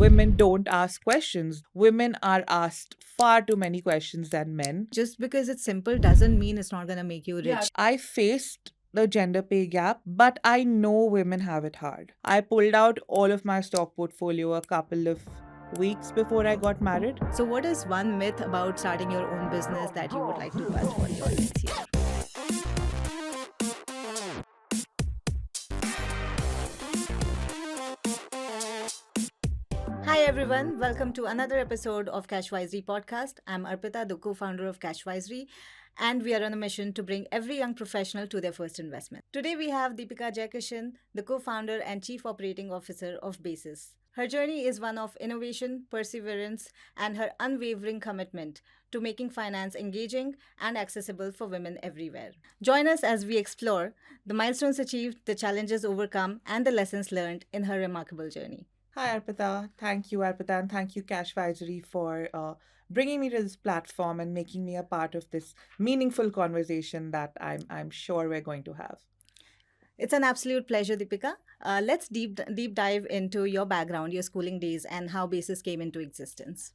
women don't ask questions. Women are asked far too many questions than men. Just because it's simple doesn't mean it's not going to make you rich. I faced the gender pay gap, but I know women have it hard. I pulled out all of my stock portfolio a couple of weeks before I got married. So, what is one myth about starting your own business that you would like to bust for the audience here? Hi everyone, welcome to another episode of Cashvisory podcast. I'm Arpita, the co-founder of Cashvisory, and we are on a mission to bring every young professional to their first investment. Today we have Dipika Jaikishan, the co-founder and chief operating officer of Basis. Her journey is one of innovation, perseverance, and her unwavering commitment to making finance engaging and accessible for women everywhere. Join us as we explore the milestones achieved, the challenges overcome, and the lessons learned in her remarkable journey. Hi, Arpita. Thank you, Arpita, and thank you, Cashvisory, for bringing me to this platform and making me a part of this meaningful conversation that I'm sure we're going to have. It's an absolute pleasure, Deepika. Let's deep dive into your background, your schooling days, and how Basis came into existence.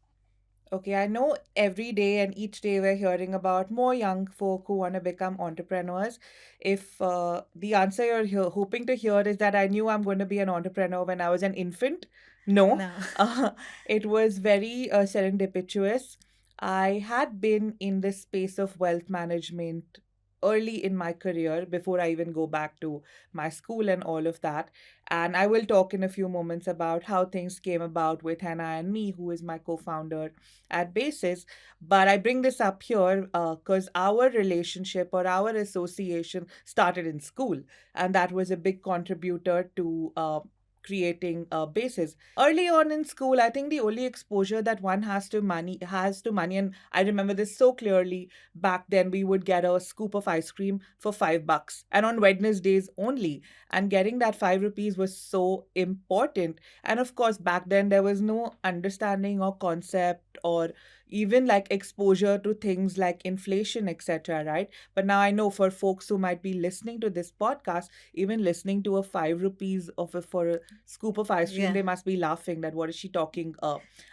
Okay, I know every day and each day we're hearing about more young folk who want to become entrepreneurs. If the answer hoping to hear is that I knew I'm going to be an entrepreneur when I was an infant, no. No. It was very serendipitous. I had been in this space of wealth management early in my career before I even go back to my school and all of that. And I will talk in a few moments about how things came about with Hannah and me, who is my co founder at Basis. But I bring this up here because our relationship or our association started in school, and that was a big contributor to creating a basis early on in school. I think the only exposure that one has to money, and I remember this so clearly. Back then we would get a scoop of ice cream for $5 and on Wednesdays only, and getting that 5 rupees was so important. And of course back then there was no understanding or concept or even like exposure to things like inflation, etc., right? But now I know for folks who might be listening to this podcast, even listening to a 5 rupees for a scoop of ice cream, Yeah. they must be laughing that what is she talking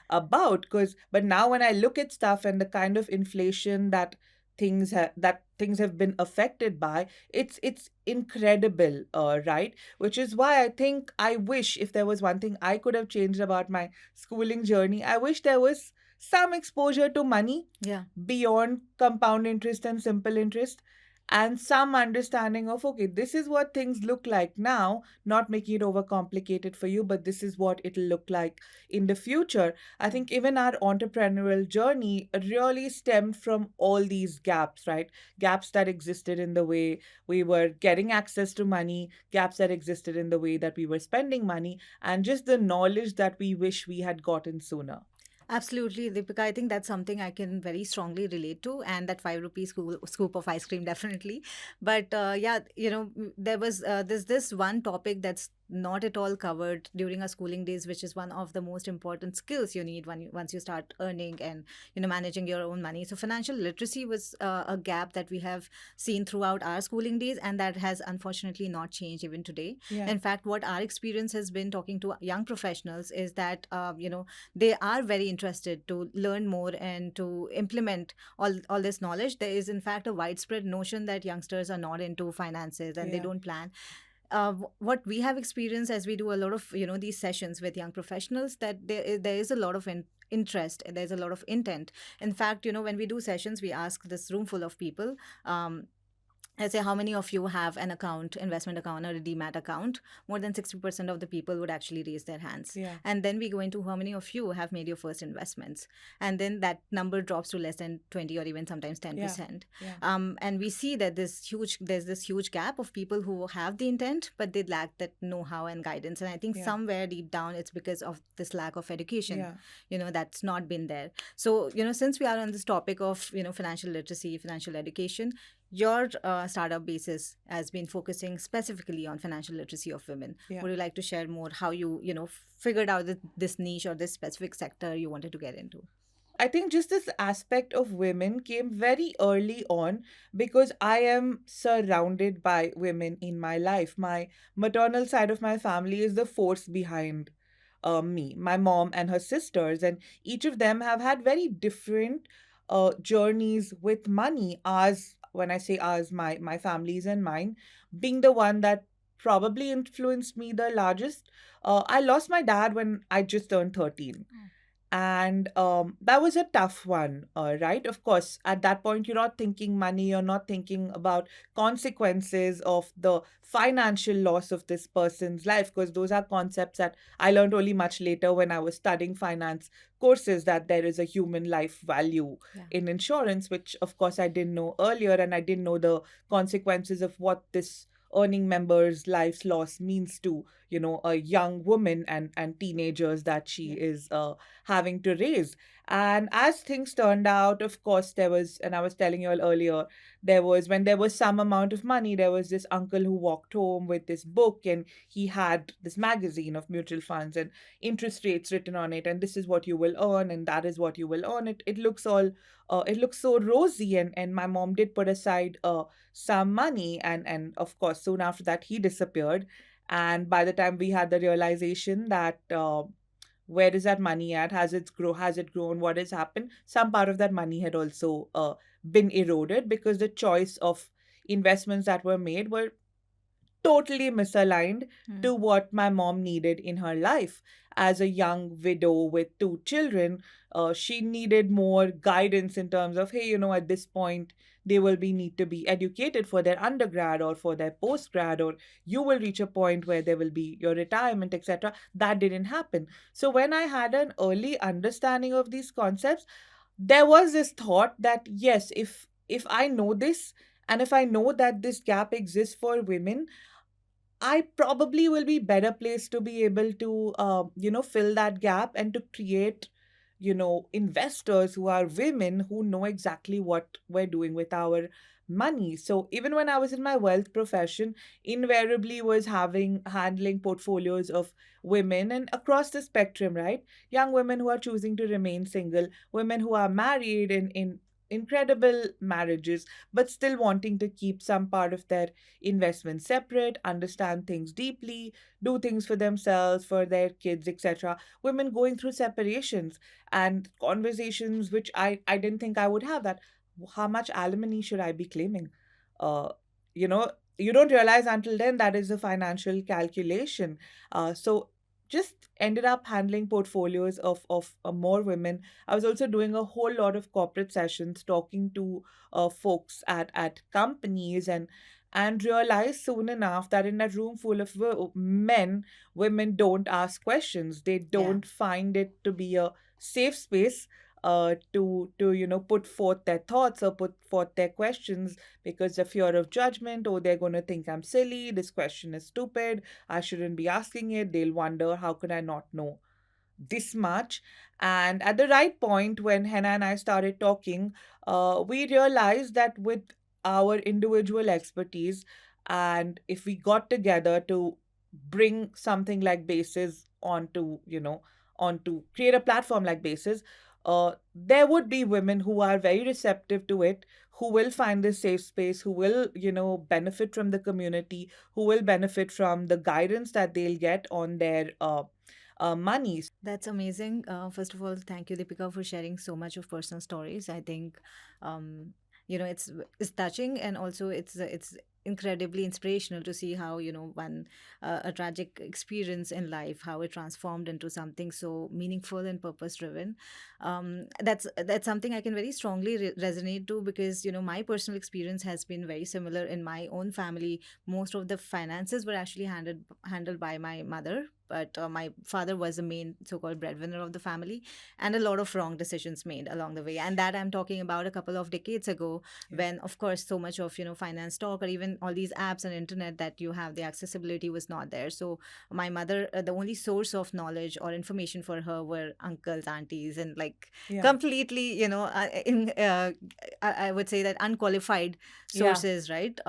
about? Because but now when I look at stuff and the kind of inflation that things have been affected by, it's incredible, right? Which is why I think I wish if there was one thing I could have changed about my schooling journey, I wish there was some exposure to money Yeah. beyond compound interest and simple interest, and some understanding of, okay, this is what things look like now, not making it overcomplicated for you, but this is what it'll look like in the future. I think even our entrepreneurial journey really stemmed from all these gaps, right? Gaps that existed in the way we were getting access to money, gaps that existed in the way that we were spending money, and just the knowledge that we wish we had gotten sooner. Absolutely, Deepika. I think that's something I can very strongly relate to, and that 5 rupees scoop of ice cream definitely. But yeah, there's this one topic that's not at all covered during our schooling days, which is one of the most important skills you need once you start earning and managing your own money. So financial literacy was a gap that we have seen throughout our schooling days, and that has unfortunately not changed even today. Yeah. In fact, what our experience has been talking to young professionals is that they are very interested to learn more and to implement all this knowledge. There is in fact a widespread notion that youngsters are not into finances and they Yeah. don't plan. What we have experienced as we do a lot of these sessions with young professionals, that there is a lot of interest, there's a lot of intent. In fact, when we do sessions, we ask this room full of people, I say, how many of you have an account, investment account or a demat account? More than 60% of the people would actually raise their hands. Yeah. And then we go into how many of you have made your first investments. And then that number drops to less than 20 or even sometimes 10%. Yeah. And we see that there's this huge gap of people who have the intent, but they lack that know-how and guidance. And I think Yeah. somewhere deep down, it's because of this lack of education, Yeah. that's not been there. So, since we are on this topic of, financial literacy, financial education, your startup Basis has been focusing specifically on financial literacy of women. Yeah. Would you like to share more how you, figured out this niche or this specific sector you wanted to get into? I think just this aspect of women came very early on because I am surrounded by women in my life. My maternal side of my family is the force behind me, my mom and her sisters, and each of them have had very different journeys with money. Ours, when I say ours, my family's and mine, being the one that probably influenced me the largest. I lost my dad when I just turned 13, and that was a tough one, right? Of course, at that point you're not thinking money, you're not thinking about consequences of the financial loss of this person's life, because those are concepts that I learned only much later when I was studying finance courses, that there is a human life value Yeah. in insurance, which of course I didn't know earlier, and I didn't know the consequences of what this earning member's life's loss means to, a young woman and teenagers that she Yeah. is having to raise. And as things turned out, of course, there was, and I was telling you all earlier, there was, when there was some amount of money, there was this uncle who walked home with this book, and he had this magazine of mutual funds and interest rates written on it. And this is what you will earn, and that is what you will earn. It looks all, it looks so rosy. And my mom did put aside some money. And of course, soon after that, he disappeared. And by the time we had the realization that, where is that money at, has it grown, what has happened, some part of that money had also been eroded, because the choice of investments that were made were totally misaligned Hmm. to what my mom needed in her life. As a young widow with two children, she needed more guidance in terms of, hey, at this point, they will be need to be educated for their undergrad or for their postgrad, or you will reach a point where there will be your retirement, etc. That didn't happen. So when I had an early understanding of these concepts, there was this thought that, yes, if I know this, and if I know that this gap exists for women, I probably will be better placed to be able to, fill that gap and to create, investors who are women who know exactly what we're doing with our money. So even when I was in my wealth profession, invariably was handling portfolios of women and across the spectrum, right? Young women who are choosing to remain single, women who are married in incredible marriages, but still wanting to keep some part of their investment separate, understand things deeply, do things for themselves, for their kids, etc. Women going through separations and conversations which I didn't think I would have, that how much alimony should I be claiming? Uh, you know, you don't realize until then that is a financial calculation. So just ended up handling portfolios of more women. I was also doing a whole lot of corporate sessions, talking to folks at companies, and realized soon enough that in a room full of men, women don't ask questions. They Yeah. don't find it to be a safe space to put forth their thoughts or put forth their questions, because the fear of judgment, oh, they're going to think I'm silly, this question is stupid, I shouldn't be asking it, they'll wonder how could I not know this much. And at the right point, when Hannah and I started talking, we realized that with our individual expertise, and if we got together to bring something like Basis onto create a platform like Basis, there would be women who are very receptive to it, who will find this safe space, who will, benefit from the community, who will benefit from the guidance that they'll get on their money. That's amazing. First of all, thank you, Deepika, for sharing so much of personal stories. I think, um, it's touching, and also it's incredibly inspirational to see how one a tragic experience in life, how it transformed into something so meaningful and purpose driven. That's something I can very strongly resonate to, because my personal experience has been very similar in my own family. Most of the finances were actually handled by my mother, but my father was the main so-called breadwinner of the family, and a lot of wrong decisions made along the way. And that I'm talking about a couple of decades ago, Yeah. when of course so much of finance talk, or even all these apps and internet that you have, the accessibility was not there. So my mother, the only source of knowledge or information for her were uncles, aunties, and like Yeah. completely I would say that unqualified Yeah. sources, right?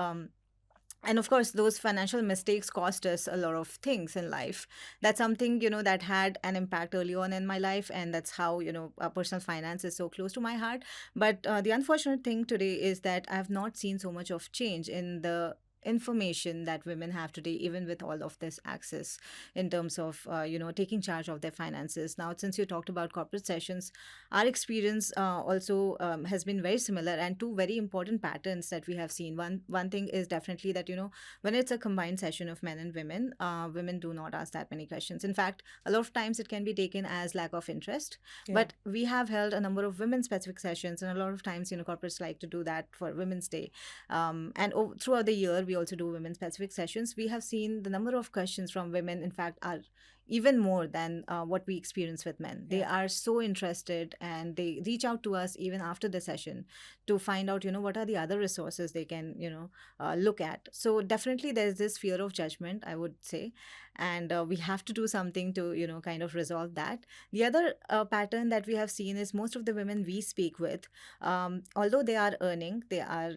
And of course those financial mistakes cost us a lot of things in life. That's something that had an impact early on in my life, and that's how personal finance is so close to my heart. But the unfortunate thing today is that I have not seen so much of change information that women have today, even with all of this access in terms of taking charge of their finances. Now, since you talked about corporate sessions, our experience also has been very similar, and two very important patterns that we have seen. One thing is definitely that when it's a combined session of men and women, women do not ask that many questions. In fact, a lot of times it can be taken as lack of interest. Yeah. But we have held a number of women specific sessions, and a lot of times corporates like to do that for Women's Day. And throughout the year, we also do women specific sessions. We have seen the number of questions from women, in fact, are even more than what we experience with men. They Yeah. are so interested, and they reach out to us even after the session to find out, what are the other resources they can, look at. So definitely there's this fear of judgment, I would say, and we have to do something to, kind of resolve that. The other pattern that we have seen is most of the women we speak with, although they are earning, they are,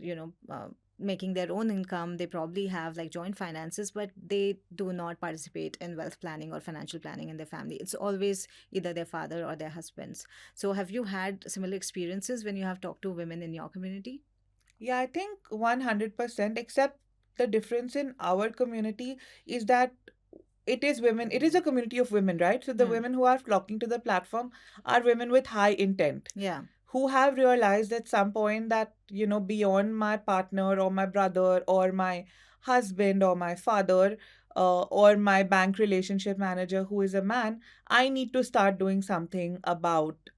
making their own income, they probably have like joint finances, but they do not participate in wealth planning or financial planning in their family. It's always either their father or their husbands. So have you had similar experiences when you have talked to women in your community? Yeah, I think 100%, except the difference in our community is that it is women, it is a community of women, right? So the Hmm. women who are flocking to the platform are women with high intent, Yeah. who have realized at some point that, beyond my partner or my brother or my husband or my father, or my bank relationship manager who is a man, I need to start doing something about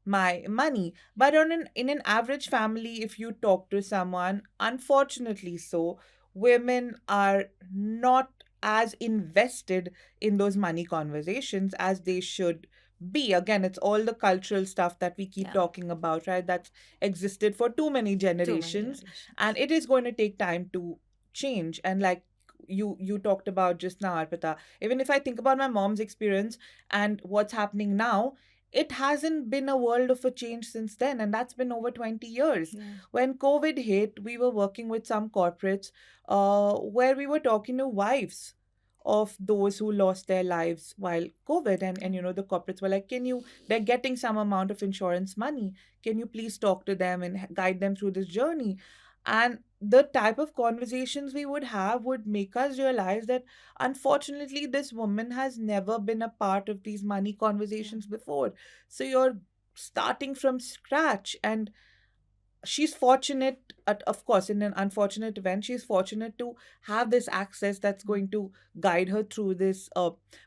my money. But in an average family, if you talk to someone, unfortunately so, women are not as invested in those money conversations as they should be. Again, it's all the cultural stuff that we keep Yeah. talking about, right? That's existed for too many Too many generations, and generations. it is going to take time to change. And like you talked about just now, Arpita, even if I think about my mom's experience and what's happening now, it hasn't been a world of a change since then, and that's been over 20 years. Yeah. When COVID hit, we were working with some corporates where we were talking to wives of those who lost their lives while COVID. And Yeah. the corporates were like, they're getting some amount of insurance money. Can you please talk to them and guide them through this journey? And the type of conversations we would have would make us realize that unfortunately, this woman has never been a part of these money Yeah. conversations before. So you're starting from scratch, and she's fortunate, of course, in an unfortunate event, she's fortunate to have this access that's Mm. going to guide her through this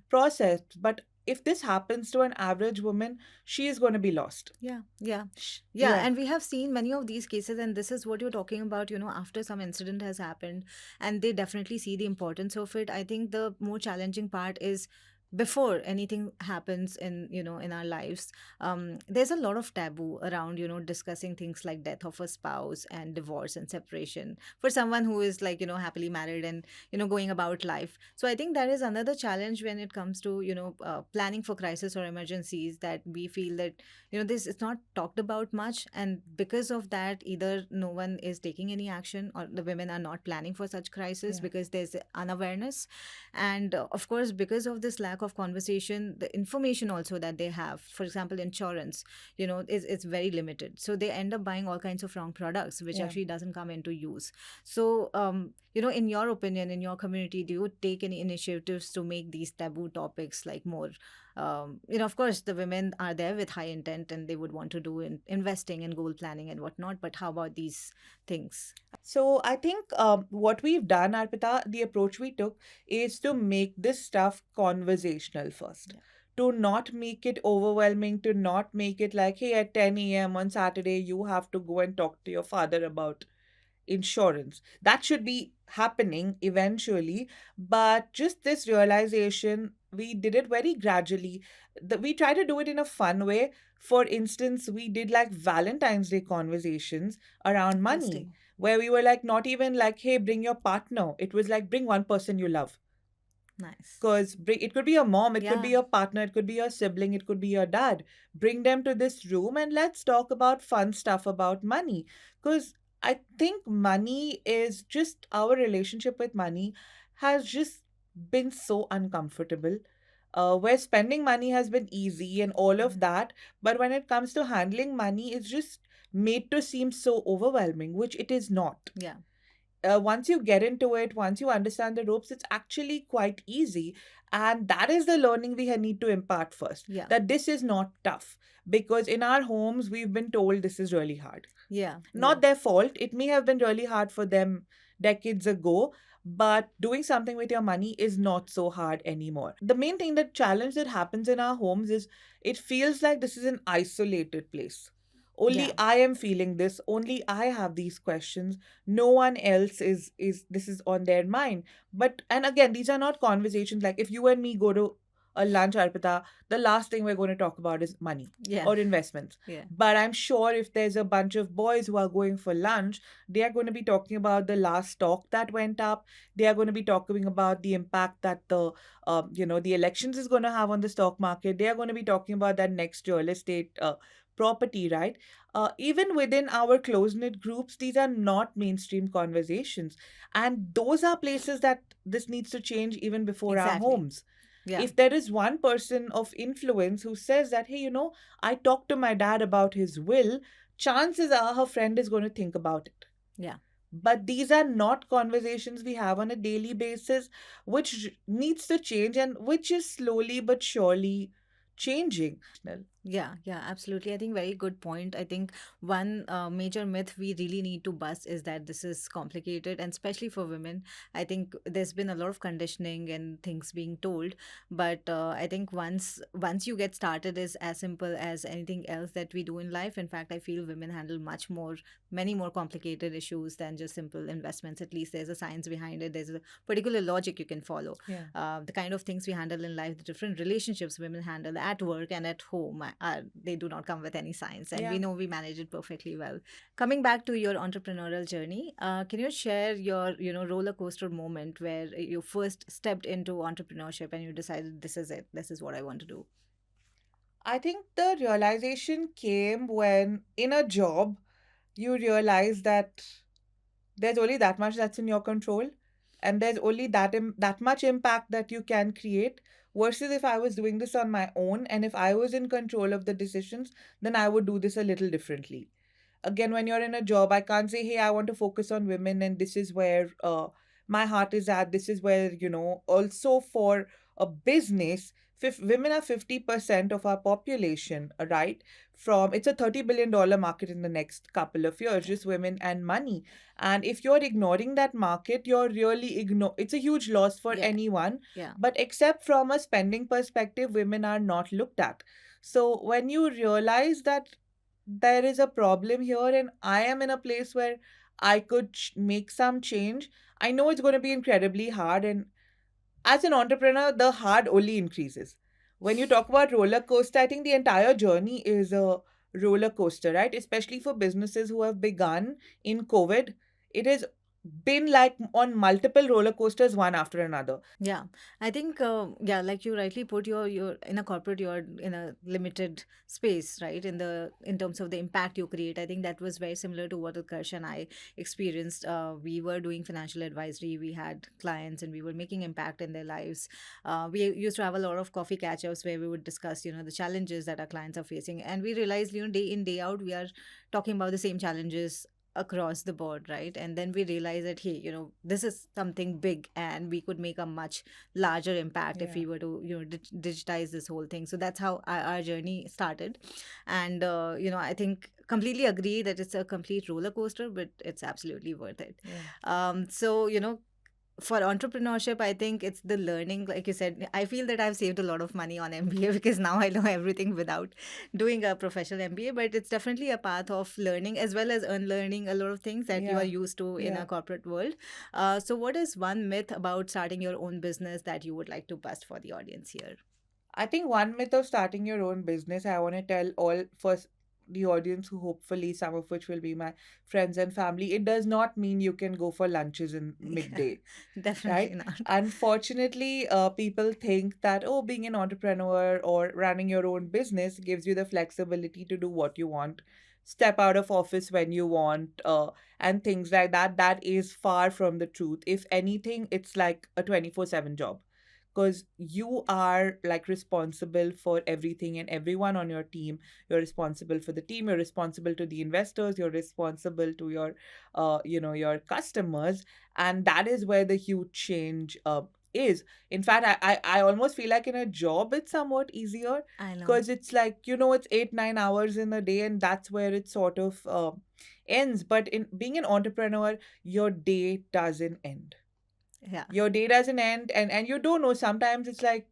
process. But if this happens to an average woman, she is going to be lost. Yeah, yeah, yeah. Yeah. And we have seen many of these cases, and this is what you're talking about, after some incident has happened, and they definitely see the importance of it. I think the more challenging part is before anything happens in our lives. There's a lot of taboo around discussing things like death of a spouse and divorce and separation for someone who is like happily married and going about life. So I think that is another challenge when it comes to planning for crisis or emergencies, that we feel that this is not talked about much, and because of that, either no one is taking any action, or the women are not planning for such crisis Yeah. because there's unawareness. And of course, because of this lack of conversation, the information also that they have, for example insurance, is very limited, so they end up buying all kinds of wrong products which Yeah. actually doesn't come into use. So in your opinion, in your community, do you take any initiatives to make these taboo topics like more, of course the women are there with high intent and they would want to do in investing and goal planning and whatnot, but how about these things? So I think what we've done, Arpita, the approach we took is to make this stuff conversational first. Yeah. To not make it overwhelming, to not make it like, hey, at 10 a.m. on Saturday, you have to go and talk to your father about insurance. That should be happening eventually. But just this realization, we did it very gradually. We try to do it in a fun way. For instance, we did like Valentine's Day conversations around money, Interesting. where we were like, not even like, hey, bring your partner. It was like, bring one person you love. Nice. Because it could be your mom, it could be Yeah. your partner, it could be your sibling, it could be your dad. Bring them to this room and let's talk about fun stuff about money. Because I think money is just, our relationship with money has just been so uncomfortable. Where spending money has been easy and all of Mhm. that. But when it comes to handling money, it's just made to seem so overwhelming, which it is not. Yeah. once you get into it, once you understand the ropes, it's actually quite easy. And that is the learning we need to impart first, Yeah. that this is not tough, because in our homes we've been told this is really hard. Yeah. Yeah. Not their fault. It may have been really hard for them decades ago, but doing something with your money is not so hard anymore. The main thing, the challenge that happens in our homes is it feels like this is an isolated place. Only Yeah. I am feeling this, only I have these questions. No one else is this is on their mind. But and again, these are not conversations like if you and me go to a lunch, Arpita, the last thing we're going to talk about is money Yeah. or investments. Yeah. But I'm sure if there's a bunch of boys who are going for lunch, they are going to be talking about the last stock that went up. They are going to be talking about the impact that the elections is going to have on the stock market. They are going to be talking about that next real estate property, right? Even within our close knit groups, these are not mainstream conversations, and those are places that this needs to change even before our Exactly. homes. Yeah. If there is one person of influence who says that, hey, I talked to my dad about his will, chances are her friend is going to think about it. Yeah. But these are not conversations we have on a daily basis, which needs to change and which is slowly but surely changing. Yeah, yeah, absolutely. I think very good point. I think one major myth we really need to bust is that this is complicated, and especially for women. I think there's been a lot of conditioning and things being told, but I think once you get started, is as simple as anything else that we do in life. In fact, I feel women handle many more complicated issues than just simple investments. At least there's a science behind it. There's a particular logic you can follow. Yeah. The kind of things we handle in life, the different relationships women handle at work and at home, they do not come with any science, and we Yeah. know we manage it perfectly well. Coming back to your entrepreneurial journey, can you share your roller coaster moment where you first stepped into entrepreneurship and you decided this is it, this is what I want to do? I think the realization came when in a job you realize that there's only that much that's in your control, and there's only that much impact that you can create, versus if I was doing this on my own and if I was in control of the decisions, then I would do this a little differently. Again, when you're in a job, I can't say, hey, I want to focus on women and this is where my heart is at. This is where, also for a business, women are 50% of our population, right? It's a $30 billion market in the next couple of years, just women and money. And if you're ignoring that market, you're really it's a huge loss for Yeah. anyone. Yeah. But except from a spending perspective, women are not looked at. So when you realize that there is a problem here and I am in a place where I could make some change, I know it's going to be incredibly hard. And as an entrepreneur, the hard only increases. When you talk about roller coaster, I think the entire journey is a roller coaster, right? Especially for businesses who have begun in COVID. It has been like on multiple roller coasters, one after another. Yeah, I think yeah, like you rightly put, you're in a corporate, you're in a limited space, right? In terms of the impact you create, I think that was very similar to what Utkarsh and I experienced. We were doing financial advisory, we had clients, and we were making impact in their lives. We used to have a lot of coffee catch-ups where we would discuss, the challenges that our clients are facing, and we realized, day in day out, we are talking about the same challenges across the board, right? And then we realize that, hey, this is something big and we could make a much larger impact if Yeah. we were to digitize this whole thing. So that's how our journey started. And I think completely agree that it's a complete roller coaster, but it's absolutely worth it. Yeah. So for entrepreneurship, I think it's the learning. Like you said, I feel that I've saved a lot of money on MBA because now I know everything without doing a professional MBA. But it's definitely a path of learning as well as unlearning a lot of things that you are Yeah. used to in a Yeah. corporate world. So, what is one myth about starting your own business that you would like to bust for the audience here? I think one myth of starting your own business, I want to tell all first the audience, who hopefully some of which will be my friends and family, it does not mean you can go for lunches in Yeah, midday, definitely right? not. Unfortunately, people think that, oh, being an entrepreneur or running your own business gives you the flexibility to do what you want, step out of office when you want, and things like that. That is far from the truth. If anything, it's like a 24/7 job, because you are like responsible for everything and everyone on your team. You're responsible for the team, you're responsible to the investors, you're responsible to your your customers. And that is where the huge change is. In fact, I almost feel like in a job it's somewhat easier, I know. because it's like, it's 8 9 hours in a day, and that's where it sort of ends. But in being an entrepreneur, your day doesn't end. Yeah. Your day doesn't end, and you don't know, sometimes it's like,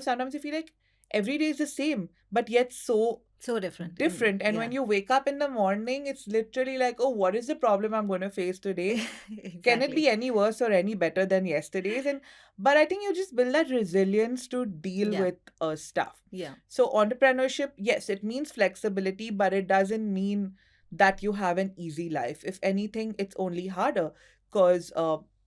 sometimes you feel like every day is the same, but yet so So different. different. And when Yeah. you wake up in the morning, it's literally like, oh, what is the problem I'm going to face today? Can it Exactly. be any worse or any better than yesterday's? And but I think you just build that resilience to deal Yeah. with stuff. Yeah. So entrepreneurship, yes, it means flexibility, but it doesn't mean that you have an easy life. If anything, it's only harder. Because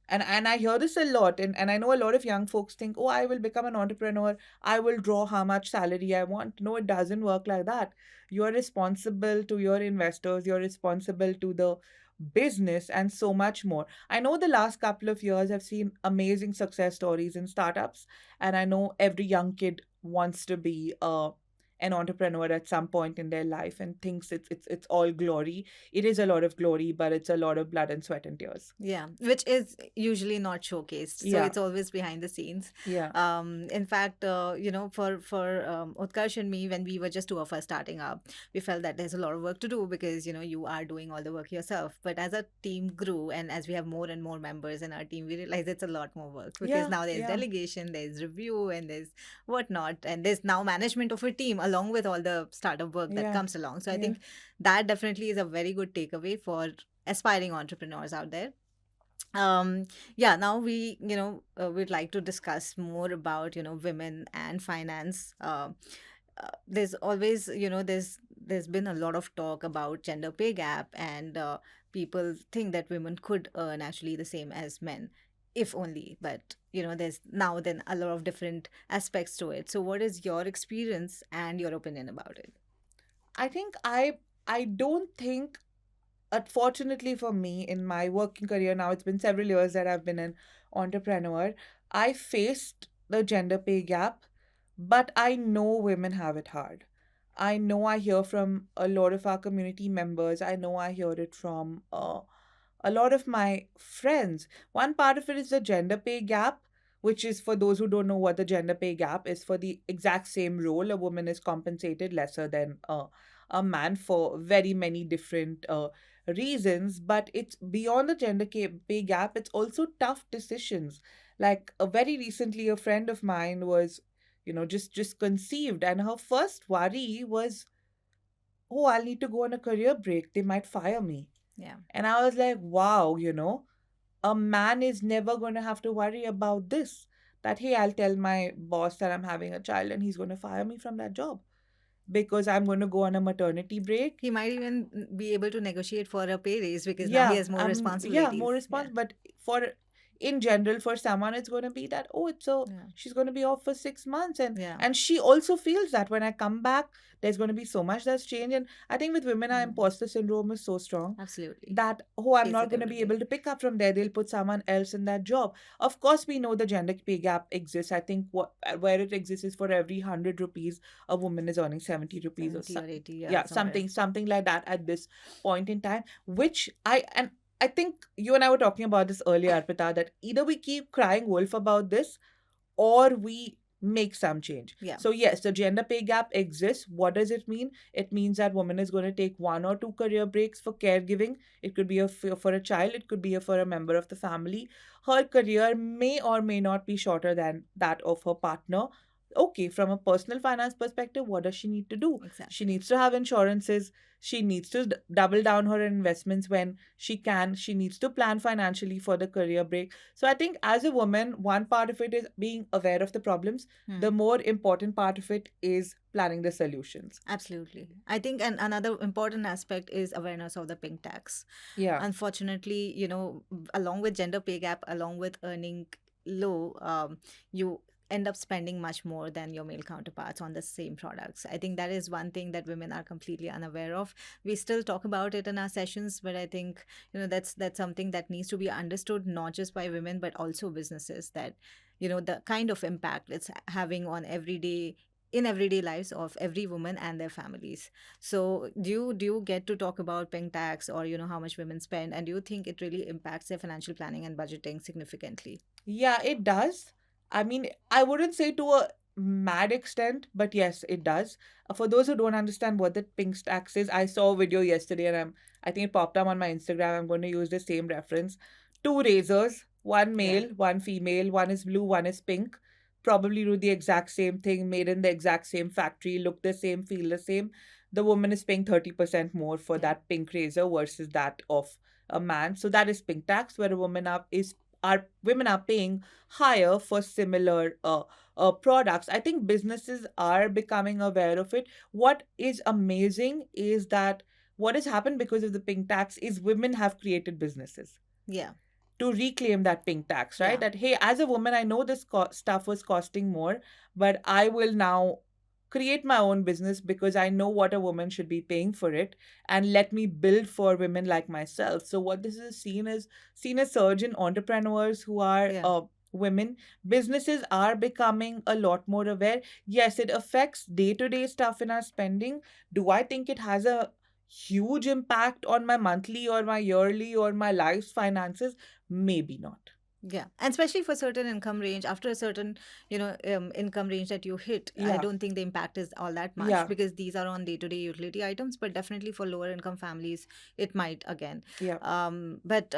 and I hear this a lot, and I know a lot of young folks think, oh, I will become an entrepreneur, I will draw how much salary I want. No, it doesn't work like that. You're responsible to your investors, you're responsible to the business, and so much more. I know the last couple of years I've seen amazing success stories in startups, and I know every young kid wants to be an entrepreneur at some point in their life and thinks it's all glory. It is a lot of glory, but it's a lot of blood and sweat and tears. Yeah, which is usually not showcased. So Yeah, it's always behind the scenes. yeah, In fact, for Utkarsh and me, when we were just two of us starting up, we felt that there's a lot of work to do because you are doing all the work yourself. But as our team grew and as we have more and more members in our team, we realized it's a lot more work because yeah, now there's yeah, delegation, there's review, and there's whatnot, and there's now management of a team along with all the startup work that yeah, comes along. So I yeah. think that definitely is a very good takeaway for aspiring entrepreneurs out there. um yeah, now we'd like to discuss more about women and finance. There's always there's been a lot of talk about gender pay gap, and people think that women could earn actually the same as men, if only. But there's now then a lot of different aspects to it. So what is your experience and your opinion about it? I think I don't think, unfortunately for me, in my working career now, it's been several years that I've been an entrepreneur, I faced the gender pay gap, but I know women have it hard. I know, I hear from a lot of our community members, I know I hear it from a lot of my friends. One part of it is the gender pay gap, which is, for those who don't know what the gender pay gap is, for the exact same role, a woman is compensated lesser than a man for very many different reasons. But it's beyond the pay gap, it's also tough decisions. Like very recently, a friend of mine was, just conceived, and her first worry was, oh, I'll need to go on a career break. They might fire me. Yeah. And I was like, wow, a man is never going to have to worry about this. That, hey, I'll tell my boss that I'm having a child and he's going to fire me from that job because I'm going to go on a maternity break. He might even be able to negotiate for a pay raise because now he Yeah, has more yeah, responsibilities. more Yeah. response. But for in general, for someone, it's going to be that, oh, it's so Yeah. she's going to be off for 6 months, and Yeah. and she also feels that when I come back, there's going to be so much that's changed. And I think with women, our Mm. imposter syndrome is so strong Absolutely. that, oh, I'm Face not it going to every be day. able to pick up from there. They'll put someone else in that job. Of course, we know the gender pay gap exists. I think where it exists is for every 100 rupees, a woman is earning 70 rupees, or 70 or 80, yeah, yeah, somewhere. something like that at this point in time. Which I think you and I were talking about this earlier, Arpita, that either we keep crying wolf about this or we make some change. Yeah. So yes, the gender pay gap exists. What does it mean? It means that woman is going to take 1 or 2 career breaks for caregiving. It could be for a child, it could be for a member of the family. Her career may or may not be shorter than that of her partner. Okay, from a personal finance perspective, what does she need to do? She Exactly. needs to have insurances. She needs to double down her investments when she can. She needs to plan financially for the career break. So I think as a woman, one part of it is being aware of the problems. The Hmm. more important part of it is planning the solutions. Absolutely. I think another important aspect is awareness of the pink tax. Yeah. Unfortunately, along with gender pay gap, along with earning low, you end up spending much more than your male counterparts on the same products. I think that is one thing that women are completely unaware of. We still talk about it in our sessions, but I think that's something that needs to be understood not just by women but also businesses, that the kind of impact it's having on everyday lives of every woman and their families. So do you get to talk about pink tax, or how much women spend, and do you think it really impacts their financial planning and budgeting significantly? Yeah, it does. I mean, I wouldn't say to a mad extent, but yes, it does. For those who don't understand what the pink tax is, I saw a video yesterday and I think it popped up on my Instagram. I'm going to use the same reference. Two razors, one Yeah, male, one female, one is blue, one is pink. Probably do the exact same thing, made in the exact same factory, look the same, feel the same. The woman is paying 30% more for yeah, that pink razor versus that of a man. So that is pink tax, where a woman up is are women are paying higher for similar products. I think businesses are becoming aware of it. What is amazing is that what has happened because of the pink tax is women have created businesses yeah, to reclaim that pink tax, right? yeah, That, hey, as a woman, I know this stuff was costing more, but I will now create my own business because I know what a woman should be paying for it, and let me build for women like myself. So what this is seen a surge in entrepreneurs who are yeah, women. Businesses are becoming a lot more aware. Yes, it affects day-to-day stuff in our spending. Do I think it has a huge impact on my monthly or my yearly or my life's finances? Maybe not. yeah. And especially for certain income range, after a certain income range that you hit, I Yeah, don't think the impact is all that much, yeah, because these are on day-to-day utility items. But definitely for lower income families, it might again. yeah. But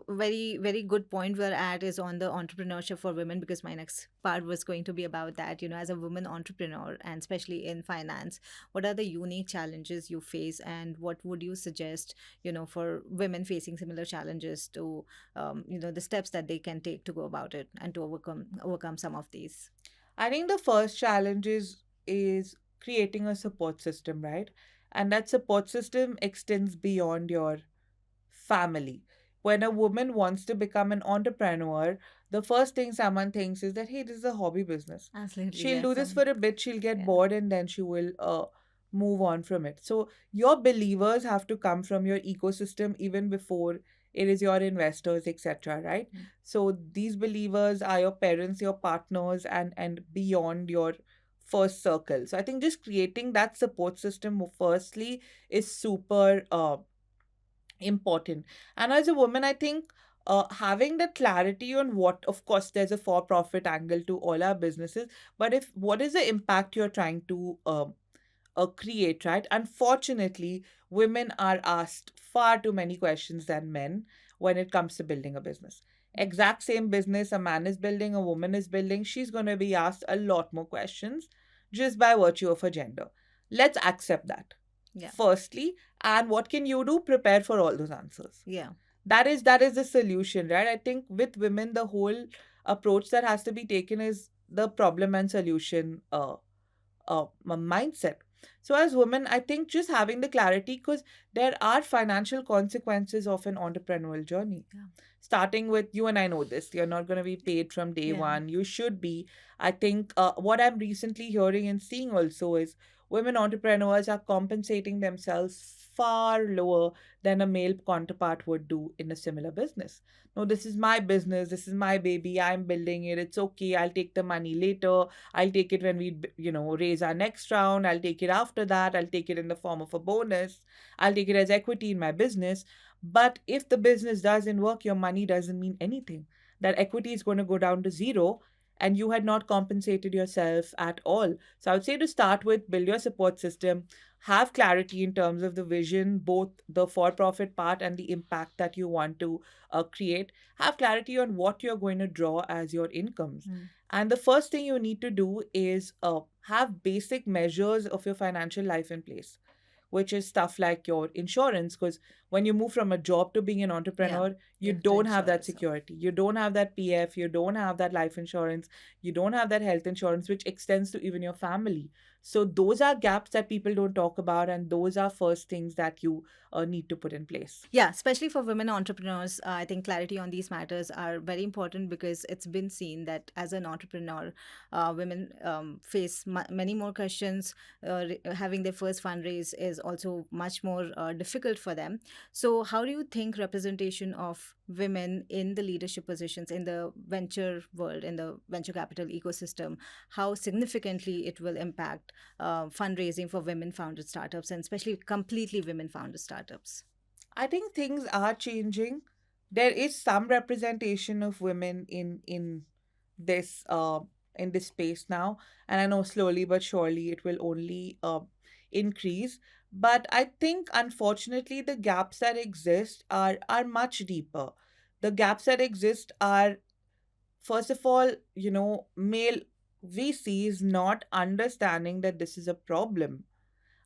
very very good point we're at is on the entrepreneurship for women, because my next part was going to be about that. As a woman entrepreneur, and especially in finance, what are the unique challenges you face, and what would you suggest for women facing similar challenges, to the steps that they can take to go about it and to overcome some of these? I think the first challenge is creating a support system, right? And that support system extends beyond your family. When a woman wants to become an entrepreneur, the first thing someone thinks is that, hey, this is a hobby business. Absolutely, She'll do yes. this for a bit, she'll get Yeah, bored, and then she will move on from it. So, your believers have to come from your ecosystem even before it is your investors, etc. Right? mm, So, these believers are your parents, your partners, and beyond your first circle. So, I think just creating that support system, firstly, is super important. And as a woman, I think having the clarity on what, of course, there's a for profit angle to all our businesses, but if what is the impact you're trying to create, right? Unfortunately, women are asked far too many questions than men when it comes to building a business. Exact same business a man is building, a woman is building, she's going to be asked a lot more questions just by virtue of her gender. Let's accept that. yeah, Firstly, and what can you do? Prepare for all those answers. yeah, That is the solution, right? I think with women, the whole approach that has to be taken is the problem and solution mindset. So, as women, I think just having the clarity, because there are financial consequences of an entrepreneurial journey. yeah, Starting with, you and I know this, you're not going to be paid from day yeah, one. You should be. I think what I'm recently hearing and seeing also is women entrepreneurs are compensating themselves far lower than a male counterpart would do in a similar business. No, this is my business. This is my baby. I'm building it. It's okay. I'll take the money later. I'll take it when we raise our next round. I'll take it after that. I'll take it in the form of a bonus. I'll take it as equity in my business. But if the business doesn't work, your money doesn't mean anything. That equity is going to go down to zero, and you had not compensated yourself at all. So I would say to start with, build your support system, have clarity in terms of the vision, both the for profit part and the impact that you want to create. Have clarity on what you're going to draw as your incomes. mm, And the first thing you need to do is have basic measures of your financial life in place, which is stuff like your insurance. Because when you move from a job to being an yeah. entrepreneur, you You have to don't have ensure that yourself. security. You don't have that PF, you don't have that life insurance, you don't have that health insurance, which extends to even your family. So those are gaps that people don't talk about, and those are first things that you need to put in place. Yeah, especially for women entrepreneurs, I think clarity on these matters are very important because it's been seen that as an entrepreneur, women face many more questions. Having their first fundraise is also much more difficult for them. So, how do you think representation of women in the leadership positions in the venture world, in the venture capital ecosystem, how significantly it will impact fundraising for women founded startups and especially completely women founded startups? I think things are changing. There is some representation of women this uh, in this space now, and I know slowly but surely it will only increase. But I think unfortunately the gaps that exist are much deeper. The gaps that exist are, first of all, male VCs not understanding that this is a problem.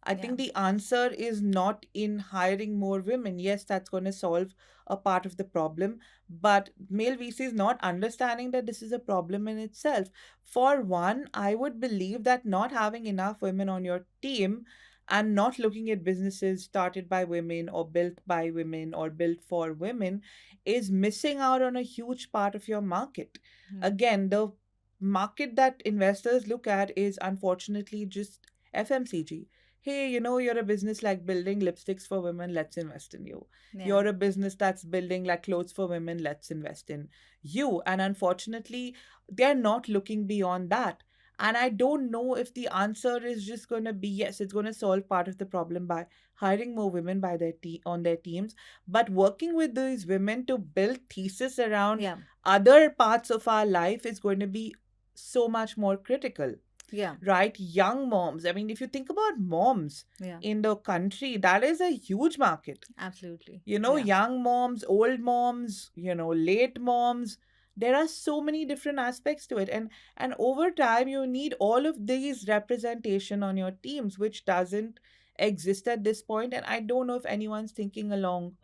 I Yeah. think the answer is not in hiring more women. Yes, that's going to solve a part of the problem, but male VCs not understanding that this is a problem in itself. For one, I would believe that not having enough women on your team and not looking at businesses started by women or built by women or built for women is missing out on a huge part of your market. Mhm. Again, the market that investors look at is unfortunately just FMCG. Hey, you're a business like building lipsticks for women, let's invest in you. Yeah. You're a business that's building like clothes for women, let's invest in you. And unfortunately, they're not looking beyond that. And I don't know if the answer is just going to be yes, it's going to solve part of the problem by hiring more women by on their teams, but working with these women to build thesis around Yeah. other parts of our life is going to be so much more critical, Yeah. right? Young moms. I mean, if you think about moms Yeah. in the country, that is a huge market. Absolutely. Yeah. Young moms, old moms, late moms. There are so many different aspects to it. And over time you need all of these representation on your teams, which doesn't exist at this point. And I don't know if anyone's thinking along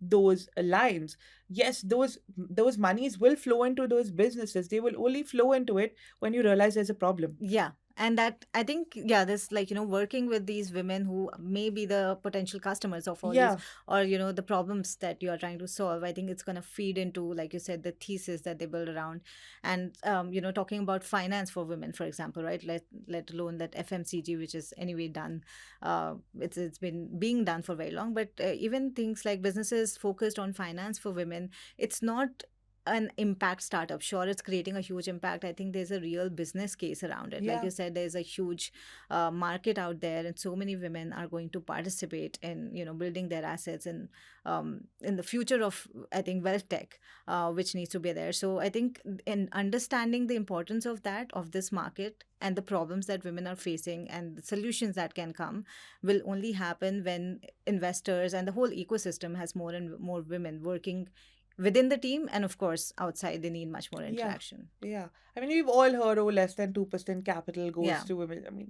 those lines. Yes, those monies will flow into those businesses. They will only flow into it when you realize there's a problem. Yeah. And that I think, yeah, this like, working with these women who may be the potential customers of all these, Yeah. or, the problems that you are trying to solve, I think it's going to feed into, like you said, the thesis that they build around. And, talking about finance for women, for example, right? Let alone that FMCG, which is anyway done. It's been being done for very long. But even things like businesses focused on finance for women, it's not an impact startup. Sure, it's creating a huge impact. I think there's a real business case around it. Like Yeah. you said, there's a huge market out there, and so many women are going to participate in building their assets and in the future of, I think, wealth tech, which needs to be there. So I think in understanding the importance of this market and the problems that women are facing and the solutions that can come will only happen when investors and the whole ecosystem has more and more women working within the team, and of course outside they need much more Yeah, interaction. yeah. I mean, we've all heard, oh, less than 2% capital goes Yeah. to women. I mean,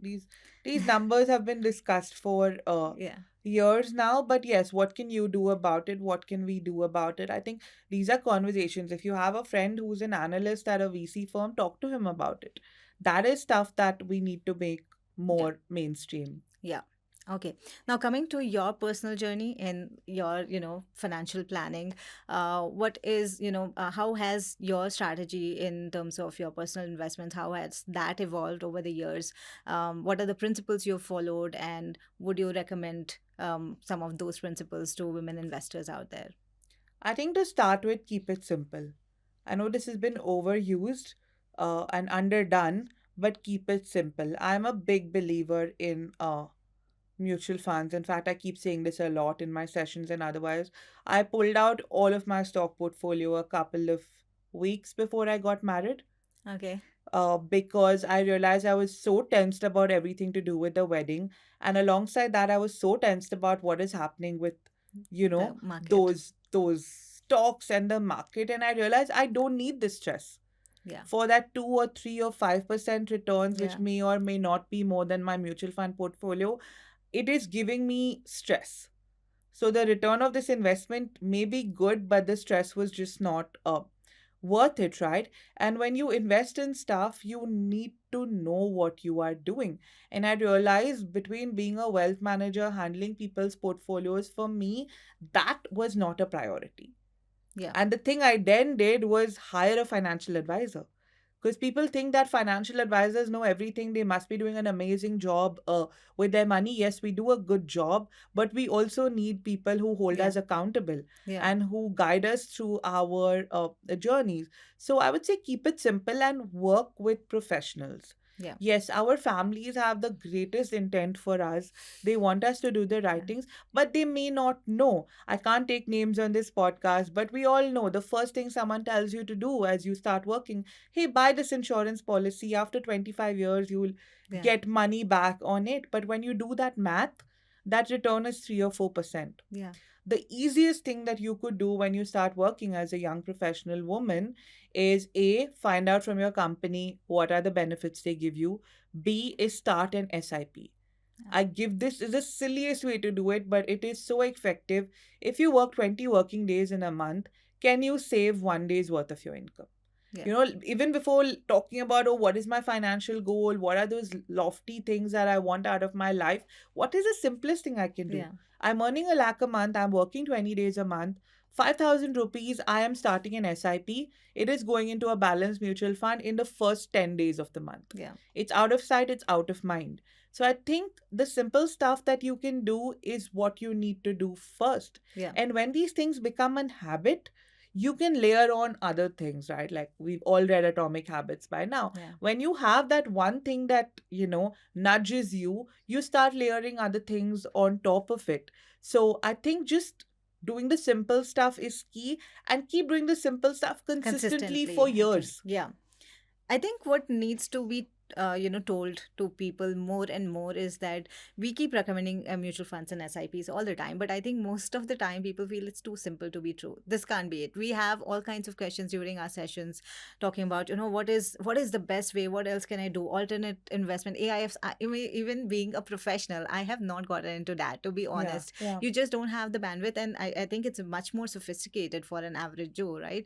these numbers have been discussed for Yeah. years now. But yes, what can you do about it? What can we do about it? I think these are conversations. If you have a friend who's an analyst at a VC firm, talk to him about it. That is stuff that we need to make Yeah. more mainstream. Yeah. Okay. Now coming to your personal journey in your, financial planning, what is, how has your strategy in terms of your personal investments, how has that evolved over the years? What are the principles you've followed, and would you recommend some of those principles to women investors out there? I think to start with, keep it simple. I know this has been overused and underdone, but keep it simple. I'm a big believer in mutual funds. In fact, I keep saying this a lot in my sessions and otherwise. I pulled out all of my stock portfolio a couple of weeks before I got married Okay. because I realized I was so tensed about everything to do with the wedding. And alongside that, I was so tensed about what is happening with, The market. those stocks and the market. And I realized I don't need this stress Yeah. for that 2 or 3 or 5% returns, which Yeah. may or may not be more than my mutual fund portfolio. It is giving me stress. So the return of this investment may be good, but the stress was just not worth it, right? And when you invest in stuff, you need to know what you are doing. And I realized between being a wealth manager, handling people's portfolios, for me, that was not a priority. Yeah. And the thing I then did was hire a financial advisor. Because people think that financial advisors know everything. They must be doing an amazing job with their money. Yes, we do a good job, but we also need people who hold Yeah. us accountable Yeah. and who guide us through our journeys. So I would say keep it simple and work with professionals. Yeah. Yes, our families have the greatest intent for us. They want us to do the right Yeah. things, but they may not know. I can't take names on this podcast, but we all know the first thing someone tells you to do as you start working, hey, buy this insurance policy. After 25 years, you'll Yeah. get money back on it. But when you do that math, that return is 3 or 4%. Yeah. The easiest thing that you could do when you start working as a young professional woman is A, find out from your company what are the benefits they give you. B is start an SIP. Yeah. I give this is the silliest way to do it, but it is so effective. If you work 20 working days in a month, can you save 1 day's worth of your income? Yeah. You know, even before talking about, oh, what is my financial goal? What are those lofty things that I want out of my life? What is the simplest thing I can do? Yeah. I'm earning a lakh a month. I'm working 20 days a month. 5,000 rupees, I am starting an SIP. It is going into a balanced mutual fund in the first 10 days of the month. Yeah. It's out of sight, it's out of mind. So I think the simple stuff that you can do is what you need to do first. Yeah. And when these things become an habit, you can layer on other things, right? Like we've all read Atomic Habits by now. Yeah. When you have that one thing that, nudges you, you start layering other things on top of it. So I think just doing the simple stuff is key, and keep doing the simple stuff consistently for Consistently, I think. years. Yeah. I think what needs to be told to people more and more is that we keep recommending mutual funds and SIPs all the time, but I think most of the time people feel it's too simple to be true. This can't be it. We have all kinds of questions during our sessions talking about, what is the best way, what else can I do, alternate investment, AIFs. Even being a professional, I have not gotten into that, to be Yeah, honest. yeah. You just don't have the bandwidth, and I think it's much more sophisticated for an average Joe, right?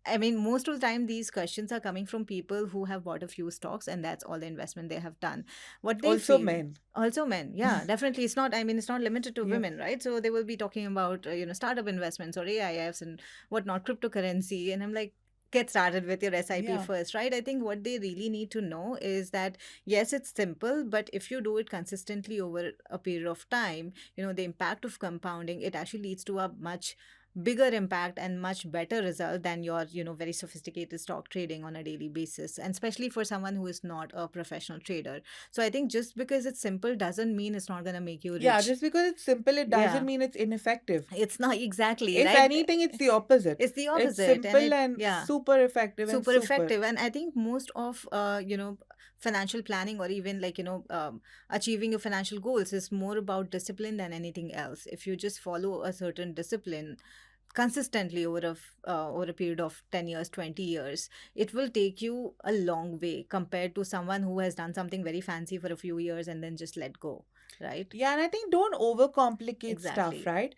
I mean, most of the time, these questions are coming from people who have bought a few stocks and that's all the investment they have done. What they Also feel, men. also men, yeah, definitely. It's not limited to Yeah. women, right? So they will be talking about, startup investments or AIFs and whatnot, cryptocurrency. And I'm like, get started with your SIP Yeah. first, right? I think what they really need to know is that, yes, it's simple, but if you do it consistently over a period of time, the impact of compounding, it actually leads to a much bigger impact and much better result than your very sophisticated stock trading on a daily basis, and especially for someone who is not a professional trader. So I think just because it's simple doesn't mean it's not going to make you Yeah, rich. just because it's simple, it doesn't Yeah, mean it's ineffective. it's not exactly If right. anything, it's the opposite. It's the It's opposite, and simple it, and yeah, super effective and super super. effective. And I think most of financial planning, or even like achieving your financial goals, is more about discipline than anything else. If you just follow a certain discipline consistently over a period of 10 years, 20 years, it will take you a long way compared to someone who has done something very fancy for a few years and then just let go, right? Yeah, and I think don't overcomplicate stuff, Exactly. right?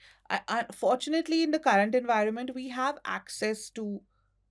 Fortunately, in the current environment, we have access to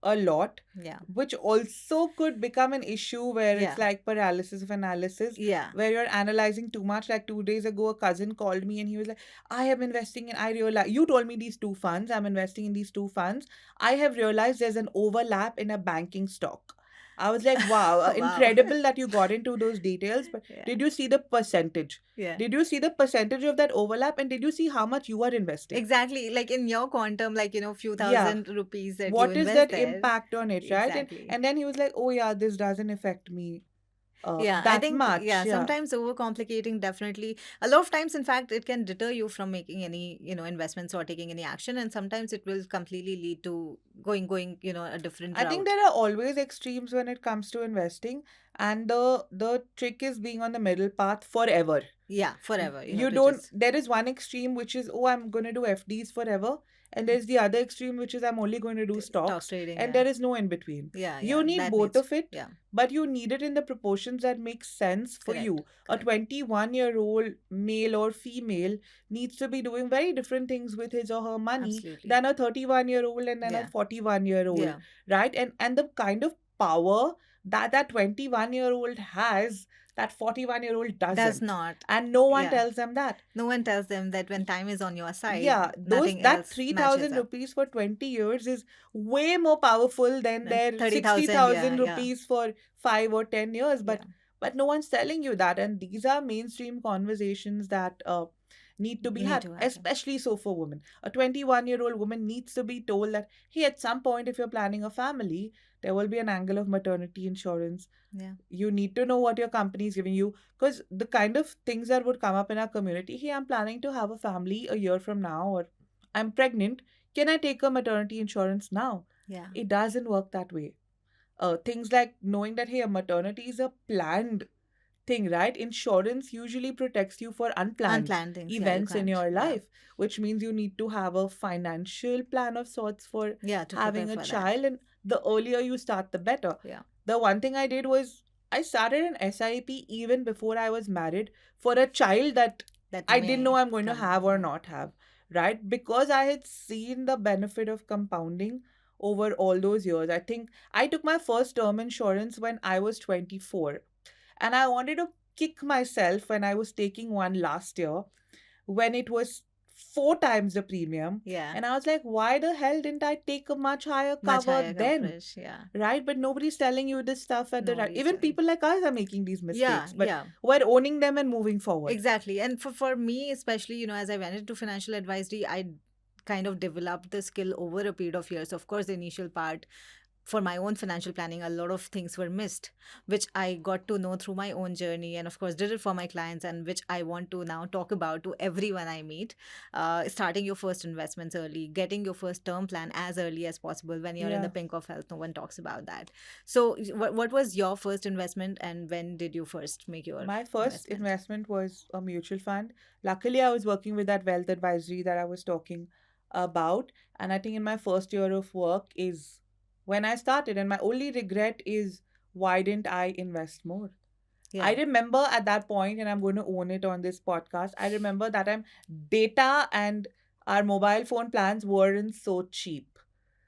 a lot, Yeah. which also could become an issue where it's Yeah. like paralysis of analysis, Yeah. where you're analyzing too much. Like 2 days ago, a cousin called me and he was like, I am investing in, I realize, you told me these two funds, I'm investing in these two funds. I have realized there's an overlap in a banking stock. I was like, wow, Wow. incredible that you got into those details. But Yeah. did you see the percentage? Yeah. Did you see the percentage of that overlap? And did you see how much you are investing? Exactly. Like in your quantum, like, few Yeah. thousand rupees that you What is invest that there. impact on it, right? And Exactly. and then he was like, oh yeah, this doesn't affect me Yeah, I that think, much. yeah, Yeah. sometimes overcomplicating, definitely. A lot of times, in fact, it can deter you from making any, investments or taking any action. And sometimes it will completely lead to going, a different I think route. there are always extremes when it comes to investing, and the trick is being on the middle path forever. Yeah, forever. You have You to don't, just there is one extreme which is, oh, I'm going to do FDs forever, and there's the other extreme which is, I'm only going to do stock stocks, trading. and Yeah. there is no in between. Yeah, You yeah. need That both needs, of it, yeah, but you need it in the proportions that make sense for correct. you. A Correct. 21-year-old male or female needs to be doing very different things with his or her money Absolutely. than a 31-year-old and then a Yeah. 41-year-old, Yeah. right? And the kind of power that 21-year-old has, that 41-year-old Does doesn't. not. And no one Yeah. tells them that. No one tells them that when time is on your side, Yeah, those nothing that else matches 3,000 up. rupees for 20 years is way more powerful than Then their 30,000, yeah, 60,000 yeah, rupees for 5 or 10 years. yeah. But no one's telling you that, and these are mainstream conversations that need to be Need had, to happen. especially so for women. A 21-year-old woman needs to be told that, hey, at some point, if you're planning a family, there will be an angle of maternity insurance. Yeah. You need to know what your company is giving you, because the kind of things that would come up in our community, hey, I'm planning to have a family a year from now, or I'm pregnant, can I take a maternity insurance now? Yeah. It doesn't work that way. Things like knowing that, hey, a maternity is a planned thing, right? Insurance usually protects you for unplanned Unplanned things, yeah, you events in can't. your Yeah. life, which means you need to have a financial plan of sorts for Yeah, to prepare having a for that. child. And the earlier you start, the better. Yeah. The one thing I did was I started an SIP even before I was married for a child that That I didn't know may I'm going to come. have or Yeah. not have, right? Because I had seen the benefit of compounding over all those years. I think I took my first term insurance when I was 24, and I wanted to kick myself when I was taking one last year when it was 4 times the premium. Yeah. And I was like, why the hell didn't I take a much higher Much cover higher then? coverage. Yeah. Right? But nobody's telling you this stuff at the right. Nobody's Even telling. people like us are making these Yeah. mistakes, but Yeah. we're owning them and moving forward. Exactly. And for me, especially, as I went into financial advisory, I kind of developed the skill over a period of years. Of course, the initial part for my own financial planning, a lot of things were missed, which I got to know through my own journey, and of course, did it for my clients, and which I want to now talk about to everyone I meet. Starting your first investments early, getting your first term plan as early as possible when you're in the Yeah. pink of health. No one talks about that. So, what was your first investment, and when did you first make your My first investment? investment was a mutual fund. Luckily, I was working with that wealth advisory that I was talking about. And I think in my first year of work is when I started. And my only regret is, why didn't I invest more? I Yeah, remember at that point, and I'm going to own it on this podcast. I remember that time data and our mobile phone plans weren't so cheap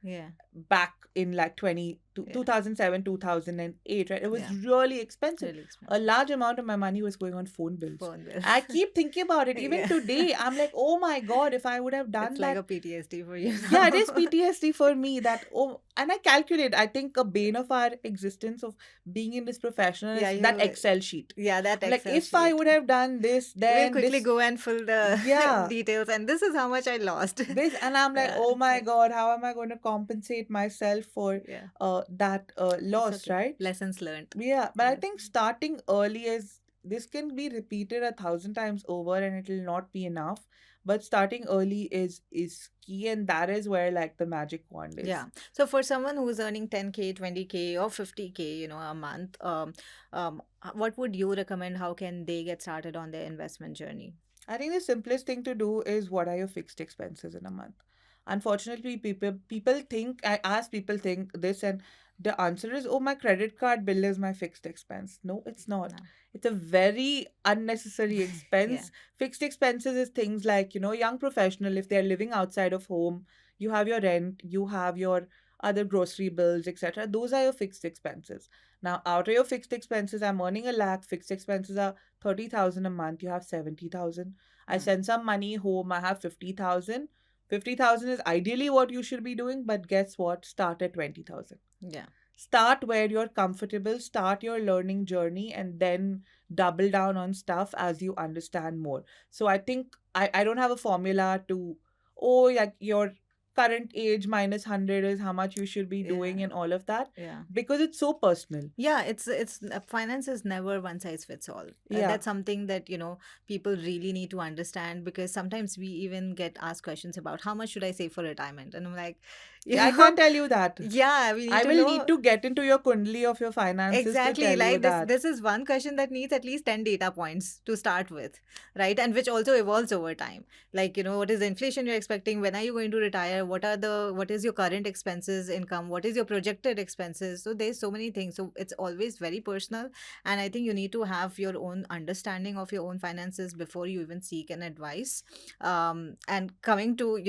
yeah, back in like yeah, 2007, 2008, right? It was yeah. really expensive. Really A expensive. large amount of my money was going on phone bills. Phone bill. I keep thinking about it. Even Yeah. today, I'm like, oh my God, if I would have It's done like that. a PTSD for you Yeah, it is now. PTSD for me that, oh, and I calculate, I think a bane of our existence of being in this profession Yeah, is that you. Excel sheet. Yeah, that I'm like, Excel if I sheet. would have done this, We'll then quickly this, go and fill the yeah, details, and this is how much I lost. and I'm like, Yeah, oh my God, how am I going to compensate myself for yeah. that It's loss, okay. right? Lessons learned. Yeah, but I think Lesson. starting early is, this can be repeated 1,000 times over and it'll not be enough. But starting early is key, and that is where like the magic wand Yeah. is. So for someone who's earning 10K, 20K, or 50K, a month, what would you recommend? How can they get started on their investment journey? I think the simplest thing to do is, what are your fixed expenses in a month? Unfortunately, people think, I ask people think this, and the answer is, oh, my credit card bill is my fixed expense. No, it's not. No. It's a very unnecessary Yeah. expense. Fixed expenses is things like, young professional, if they're living outside of home, you have your rent, you have your other grocery bills, etc. Those are your fixed expenses. Now, out of your fixed expenses, I'm earning a lakh, fixed expenses are 30,000 a month, you have 70,000. I Mm. send some money home, I have 50,000. 50,000 is ideally what you should be doing, but guess what? Start at 20,000. Yeah. Start where you're comfortable, start your learning journey, and then double down on stuff as you understand more. So I think I don't have a formula to, oh, like your current age minus 100 is how much you should be doing Yeah. and all of that, Yeah. because it's so personal. Yeah, it's finance is never one size fits all. Yeah. That's something that people really need to understand, because sometimes we even get asked questions about how much should I save for retirement, and I'm like, you Yeah, I know, can't tell you that. yeah, we need I to will need know. to get into your kundli of your finances to Exactly. tell you Like this that. this is one question that needs at least 10 data points to start with, right? And which also evolves over time. Like, what is the inflation you're expecting? When are you going to retire? What is your current expenses income? What is your projected expenses? So there's so many things. So it's always very personal. And I think you need to have your own understanding of your own finances before you even seek an advice. And coming to,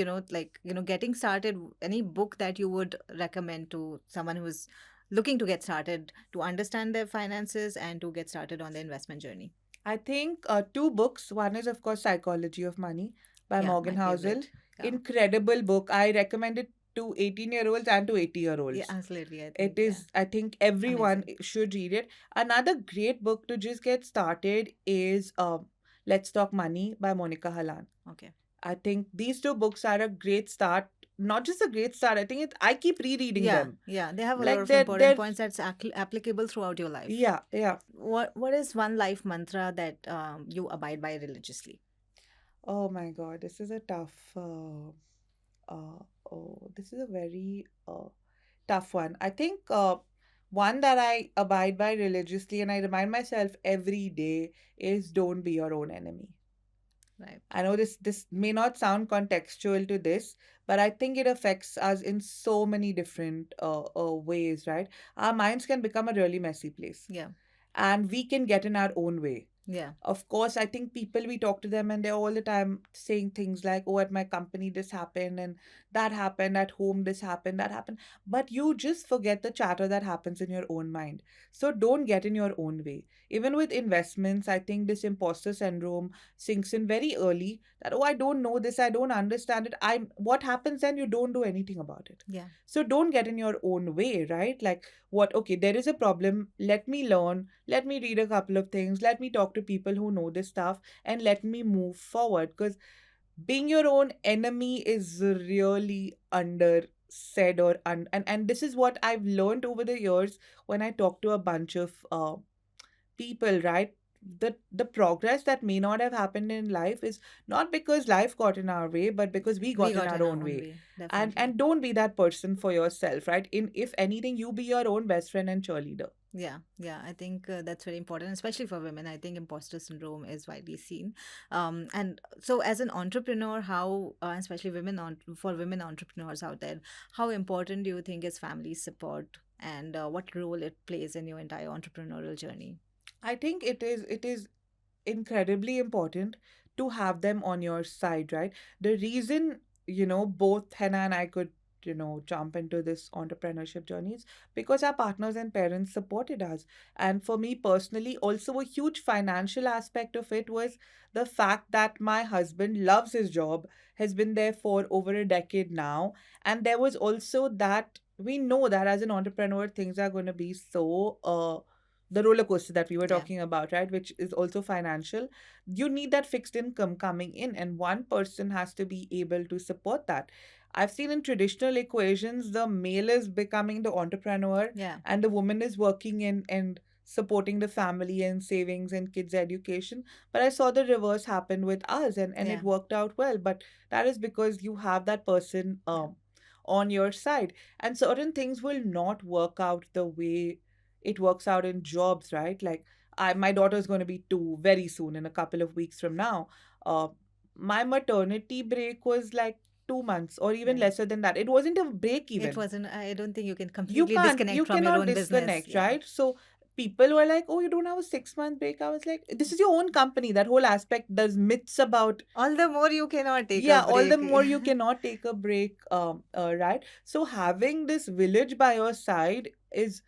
getting started, any book that you would recommend to someone who's looking to get started to understand their finances and to get started on the investment journey? I think two books. One is, of course, Psychology of Money by Yeah, Morgan my Housel. favorite. Yeah. Incredible book. I recommend it to 18-year-olds and to 80-year-olds. Yeah, absolutely. I It think, yeah. is, I think everyone Amazing. should read it. Another great book to just get started is Let's Talk Money by Monica Halan. Okay. I think these two books are a great start. Not just a great start, I think I keep rereading Yeah, them. yeah. They have a lot Like of important they're points that's applicable throughout your life. yeah, yeah. What is one life mantra that you abide by religiously? Oh my God, this is a tough. Uh, oh, this is a very tough one. I think one that I abide by religiously and I remind myself every day is don't be your own enemy. Right. I know this may not sound contextual to this, but I think it affects us in so many different ways, right? Our minds can become a really messy place, Yeah. and we can get in our own way. Yeah. Of course, I think people, we talk to them and they're all the time saying things like, oh, at my company this happened and that happened, at home this happened, that happened. But you just forget the chatter that happens in your own mind. So don't get in your own way. Even with investments, I think this imposter syndrome sinks in very early that, oh, I don't know this, I don't understand it. What happens then? You don't do anything about it. Yeah. So don't get in your own way, right? Like, what, okay, there is a problem. Let me learn. Let me read a couple of things. Let me talk to people who know this stuff and let me move forward. Because being your own enemy is really under said and this is what I've learned over the years when I talk to a bunch of people, right? The progress that may not have happened in life is not because life got in our way, but because we We got in got our in our own own way. way, And definitely. don't be that person for yourself, right? In if anything, you be your own best friend and cheerleader. Yeah, yeah, I think that's very important, especially for women. I think imposter syndrome is widely seen. And so, as an entrepreneur, how, especially for women entrepreneurs out there, how important do you think is family support and what role it plays in your entire entrepreneurial journey? I think it is incredibly important to have them on your side, right? The reason, both Hannah and I could, jump into this entrepreneurship journey is because our partners and parents supported us. And for me personally, also a huge financial aspect of it was the fact that my husband loves his job, has been there for over a decade now. And there was also that we know that as an entrepreneur, things are going to be so the roller coaster that we were Yeah, talking about, right? Which is also financial. You need that fixed income coming in, and one person has to be able to support that. I've seen in traditional equations, the male is becoming the entrepreneur yeah, and the woman is working in and supporting the family and savings and kids' education. But I saw the reverse happen with us and yeah, it worked out well. But that is because you have that person yeah, on your side. And certain things will not work out the way it works out in jobs, right? Like my daughter's going to be 2 very soon in a couple of weeks from now. Uh, my maternity break was like 2 months or even right. lesser than that. It wasn't a break It even. wasn't, I don't think you can You completely can't, disconnect you from your cannot own business. disconnect, Yeah. right? So people were like, oh, you don't have a 6-month break. I was like, this is your own company. That whole aspect, there's myths about, All the more you cannot take a yeah, all the break. more you cannot take a break, right? So having this village by your side is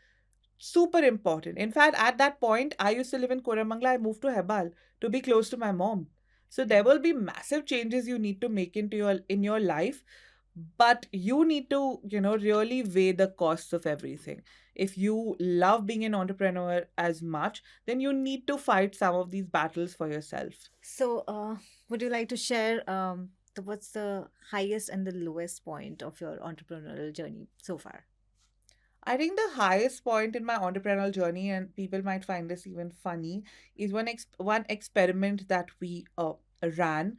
super important. In fact, at that point, I used to live in Koramangala. I moved to Hebal to be close to my mom. So Yeah. there will be massive changes you need to make into your in your life, but you need to, really weigh the costs of everything. If you love being an entrepreneur as much, then you need to fight some of these battles for yourself. So, would you like to share what's the highest and the lowest point of your entrepreneurial journey so far? I think the highest point in my entrepreneurial journey, and people might find this even funny, is one experiment that we ran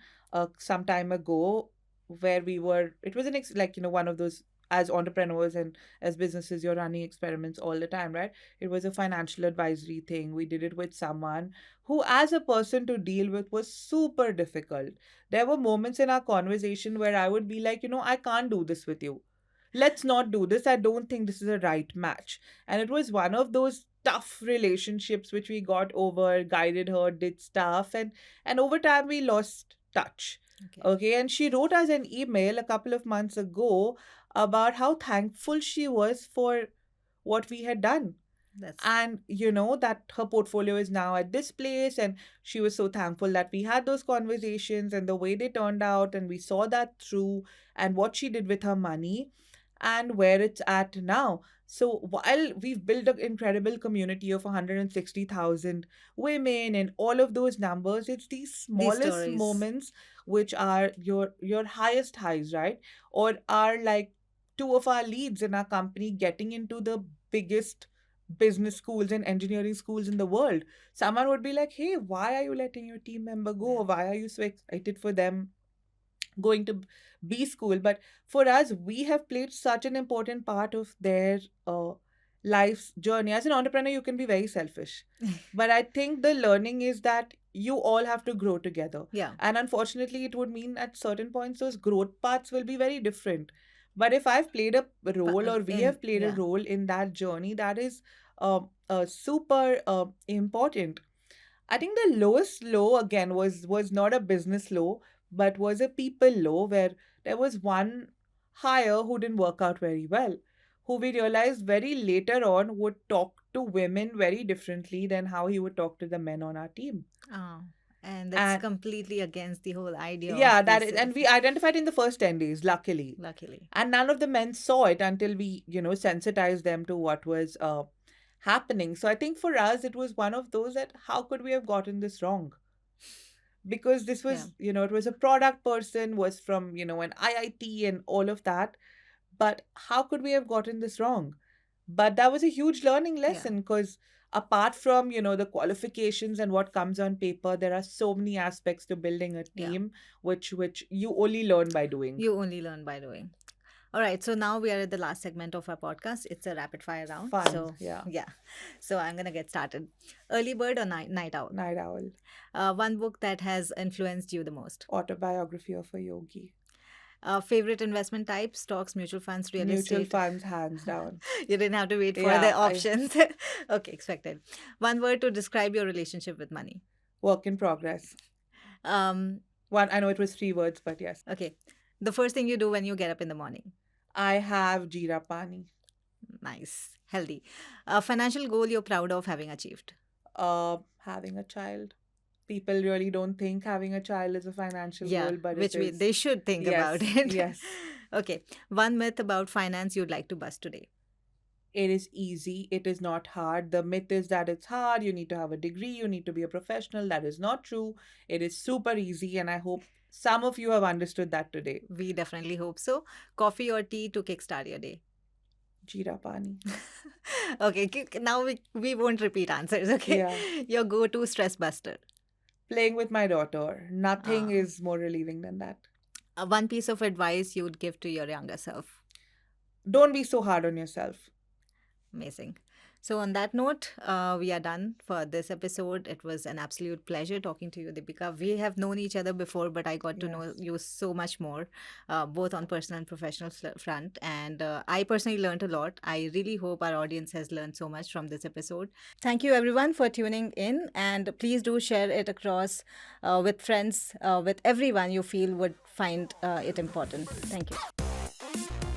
some time ago, where we were. It was like one of those, as entrepreneurs and as businesses, you're running experiments all the time, right? It was a financial advisory thing. We did it with someone who, as a person to deal with, was super difficult. There were moments in our conversation where I would be like, I can't do this with you, let's not do this. I don't think this is a right match. And it was one of those tough relationships which we got over, guided her, did stuff, and over time we lost touch. Okay. Okay, and she wrote us an email a couple of months ago about how thankful she was for what we had done. That's And that her portfolio is now at this place, and she was so thankful that we had those conversations and the way they turned out, and we saw that through, and what she did with her money and where it's at now. So while we've built an incredible community of 160,000 women and all of those numbers, it's these these smallest stories. moments which are your highest highs, right? Or are like two of our leads in our company getting into the biggest business schools and engineering schools in the world. Someone would be like, hey, why are you letting your team member go? Yeah. Or why are you so excited for them going to B school? But for us, we have played such an important part of their life's journey. As an entrepreneur, you can be very selfish. But I think the learning is that you all have to grow together. Yeah. And unfortunately, it would mean at certain points, those growth paths will be very different. But if I've played a role, or we In have played a yeah. role in that journey, that is super important. I think the lowest low again was not a business low, but was a people low, where there was one hire who didn't work out very well, who we realized very later on would talk to women very differently than how he would talk to the men on our team. Oh, and that's And completely against the whole idea of yeah, that this. is, and we identified in the first 10 days, luckily. Luckily, And none of the men saw it until we, sensitized them to what was happening. So I think for us, it was one of those that how could we have gotten this wrong? Because this yeah, was, it was a product person, was from, an IIT and all of that. But how could we have gotten this wrong? But that was a huge learning yeah, lesson, because apart from, the qualifications and what comes on paper, there are so many aspects to building a yeah. team, which you only learn by doing. You only learn by doing. All right, so now we are at the last segment of our podcast. It's a rapid fire round. Fun, So, yeah. yeah. So, I'm going to get started. Early bird or night owl? Night owl. One book that has influenced you the most. Autobiography of a yogi. Favorite investment type? Stocks, mutual funds, real Mutual estate? funds, hands down. You didn't have to wait for the Yeah, I options. Okay, expected. One word to describe your relationship with money. work in progress. Um, One, I know it was 3 words, but yes. okay. The first thing you do when you get up in the morning. I have Jeera Pani. Nice. Healthy. A financial goal you're proud of having achieved. Having a child. People really don't think having a child is a financial Yeah, goal, but which it is. they should think Yes, about it. yes. Okay. One myth about finance you'd like to bust today. It is easy. It is not hard. The myth is that it's hard. You need to have a degree. You need to be a professional. That is not true. It is super easy. And I hope some of you have understood that today. We definitely hope so. Coffee or tea to kickstart your day. Jeera Pani. Okay, now we won't repeat answers, okay? Yeah. Your go to stress buster. Playing with my daughter. Nothing Uh, is more relieving than that. one piece of advice you'd give to your younger self. Don't be so hard on yourself. Amazing. So, on that note, we are done for this episode. It was an absolute pleasure talking to you, Dipika. We have known each other before, but I got to know Yes. you so much more, both on personal and professional front. And I personally learned a lot. I really hope our audience has learned so much from this episode. Thank you, everyone, for tuning in. And please do share it across with friends, with everyone you feel would find it important. Thank you.